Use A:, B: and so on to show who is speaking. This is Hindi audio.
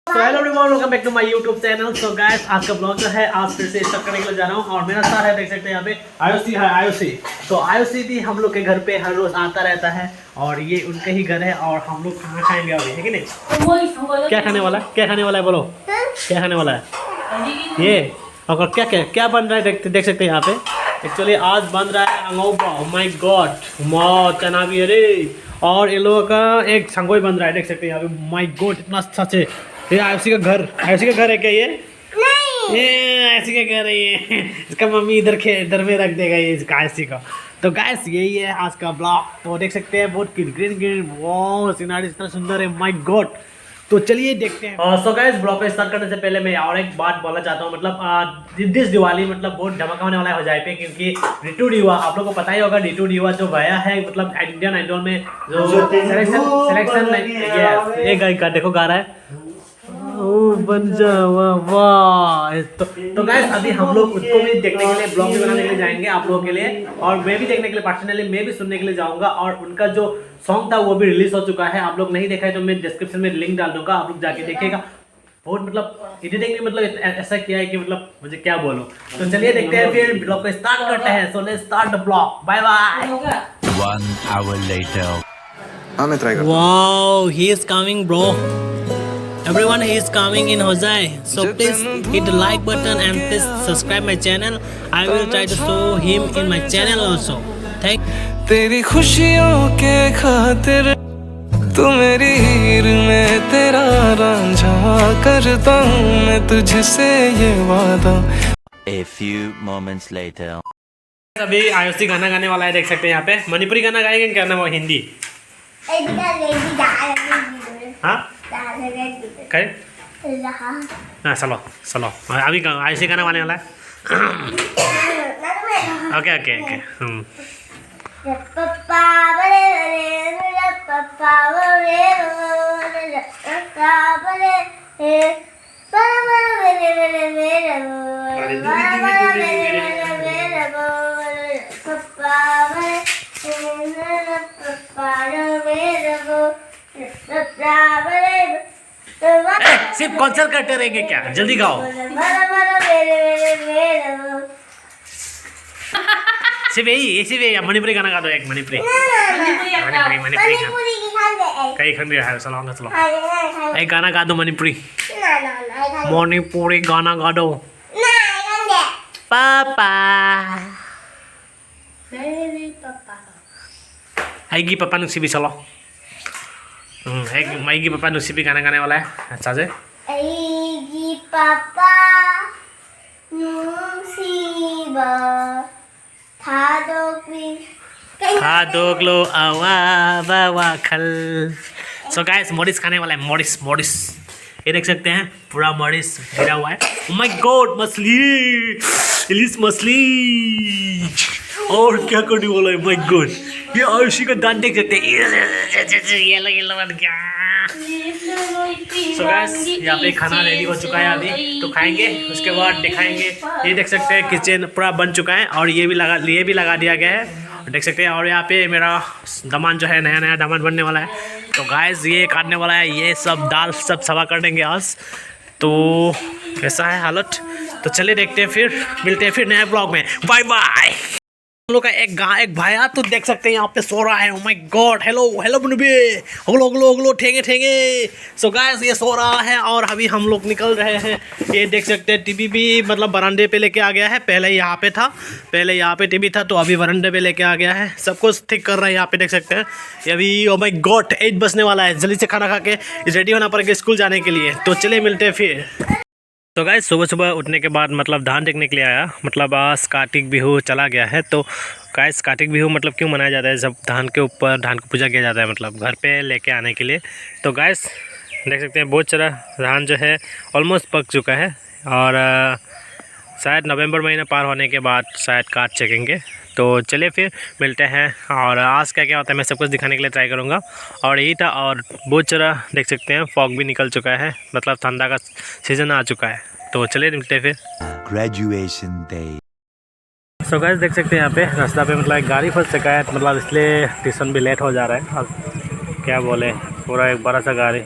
A: तो hello everyone, welcome back to my YouTube channel. So guys, आज का ब्लॉग जो है आज फिर से स्टार्ट करने के लिए जा रहा हूँ और मेरा साथ है, देख सकते हैं यहाँ पे आयुषी है। आयुषी तो आयुषी भी हम लोग के घर पे हर रोज आता रहता है और ये उनके ही घर है और हम लोग खाना खाएंगे अभी, है कि नहीं? क्या खाने वाला है बोलो, क्या खाने वाला है ये? और क्या क्या क्या बन रहा है देख सकते हैं यहाँ पे। एक्चुअली आज बन रहा है अंगोपा, माय गॉड, चना भी अरे, और ये लोगों का एक संगोई बन रहा है, देख सकते हैं यहाँ पे। माय गॉड, इतना सच है। ये आयुषी का घर है क्या ये? नहीं, ये आयुषी का घर है ये। इसका मम्मी इधर में रख देगा ये इसका आयुषी का। तो गाइस यही है आज का ब्लॉग। तो देख सकते हैं बहुत ग्रीन वाह, सिनारी इतना सुंदर है, माय गॉड। तो चलिए देखते हैं। सो गाइस, ब्लॉग को स्टार्ट करने से पहले मैं और एक बात बोलना चाहता हूँ। मतलब दिस दिवाली मतलब बहुत धमाका होने वाला है हो जाए पे, क्योंकि ऋतु दीवा आप लोगों को पता ही होगा। ऋतु दीवा जो गया है मतलब इंडियन आइडल में जो सिलेक्शन ये गाय देखो गा रहा है बन जावा वाह। तो गाइस अभी हम लोग उसको भी देखने के लिए ब्लॉग भी बनाने के लिए जाएंगे आप लोगों के लिए, और मैं भी देखने के लिए पर्सनली मैं भी सुनने के लिए जाऊंगा। और उनका जो सॉन्ग था वो भी रिलीज हो चुका है। आप लोग नहीं देखा है तो मैं डिस्क्रिप्शन में लिंक डाल दूंगा, आप लोग जाके देखिएगा। बहुत मतलब एडिटिंग भी मतलब ऐसा किया है कि मतलब मुझे क्या बोलो। तो चलिए देखते हैं, फिर ब्लॉग को स्टार्ट करते हैं। So let's start the blog. Bye bye.
B: 1 hour later.
C: हाँ मैं ट्राई करता हूँ।
A: Wow, he is coming, bro. Everyone, he is coming in Hosai. So please hit the like button and please subscribe my channel. I will try to show him in my channel also. Thank.
D: तेरी खुशियों के खातिर तू मेरी हीर में तेरा रांझा करता हूँ मैं तुझसे ये वादा।
B: A few moments later.
A: अभी आयुषी गाना गाने वाला है, देख सकते हैं यहाँ पे। मणिपुरी गाना गाएंगे क्या ना, वो हिंदी? हाँ करे हाँ, चलो अभी आयुषी गाना गाने वाला है। ओके सिर्फ कॉन्सर्ट करते रहेंगे क्या? जल्दी गाओ। सिर्फ यही मणिपुरी गाना गा दो, एक मणिपुरी कई खंड है, चलो एक गाना गा दो मणिपुरी गाना गा दो। पापा आएगी पापा नुसी भी, चलो एक माइगी पापा नुसी भी गाना गाने वाला है। अच्छा से
E: आएगी पापा नुसीबा
A: था दोगलो आवा बावा खल। सो गाइस, मॉरिस खाने वाला है, मॉरिस ये देख सकते हैं पूरा मॉरिस गिरा हुआ है। ओह माय गॉड, मछली इलिस मछली और क्या करने वाला है, माय गॉड। ये आयुषी का दांत देख सकते हैं, येलो बन गया। सो गाइस, यहाँ पे खाना रेडी हो चुका है अभी, तो खाएंगे उसके बाद दिखाएंगे। ये देख सकते हैं किचन पूरा बन चुका है और ये भी लगा दिया गया है, देख सकते हैं। और यहाँ पे मेरा दामन जो है, नया दामन बनने वाला है। तो गाइस ये काटने वाला है, ये सब दाल सब सवा कर देंगे आज। तो कैसा है हालत, तो चलिए देखते हैं, फिर मिलते हैं फिर नए ब्लॉग में। Bye bye. हम लोग का एक भाया तो देख सकते हैं यहाँ पे सो रहा है। ओह माय गॉड, हेलो बुनबे, होगलो ठेंगे। सो गाइस ये सो रहा है और अभी हम लोग निकल रहे हैं। ये देख सकते हैं टीवी भी मतलब बरामदे पे लेके आ गया है। पहले यहाँ पे टीवी था, तो अभी बरामदे पे लेके आ गया है। सब कुछ ठीक कर रहा है यहाँ पे, देख सकते हैं। ये अभी ओह माय गॉड 8 बजने वाला है, जल्दी से खाना खा के रेडी होना पड़ेगा स्कूल जाने के लिए। तो चलिए मिलते हैं फिर। तो गाइस सुबह उठने के बाद मतलब धान देखने के लिए आया। मतलब आज कार्तिक बिहू चला गया है। तो गाइस कार्तिक बिहू मतलब क्यों मनाया जाता है, जब धान के ऊपर धान को पूजा किया जाता है, मतलब घर पे लेके आने के लिए। तो गाइस देख सकते हैं बहुत सारा धान जो है ऑलमोस्ट पक चुका है और शायद नवंबर महीना पार होने के बाद शायद काट चकेंगे। तो चलिए फिर मिलते हैं और आज क्या क्या होता है मैं सब कुछ दिखाने के लिए ट्राई करूँगा। और यही था, और बहुत सारा देख सकते हैं फॉग भी निकल चुका है, मतलब ठंडा का सीज़न आ चुका है। तो चलिए मिलते हैं फिर।
B: Graduation day.
A: सो गाइस देख सकते हैं यहाँ पे रास्ता पे मतलब एक गाड़ी फंस चुका है, मतलब इसलिए ट्यूशन भी लेट हो जा रहा है। अब क्या बोले, पूरा एक बड़ा सा गाड़ी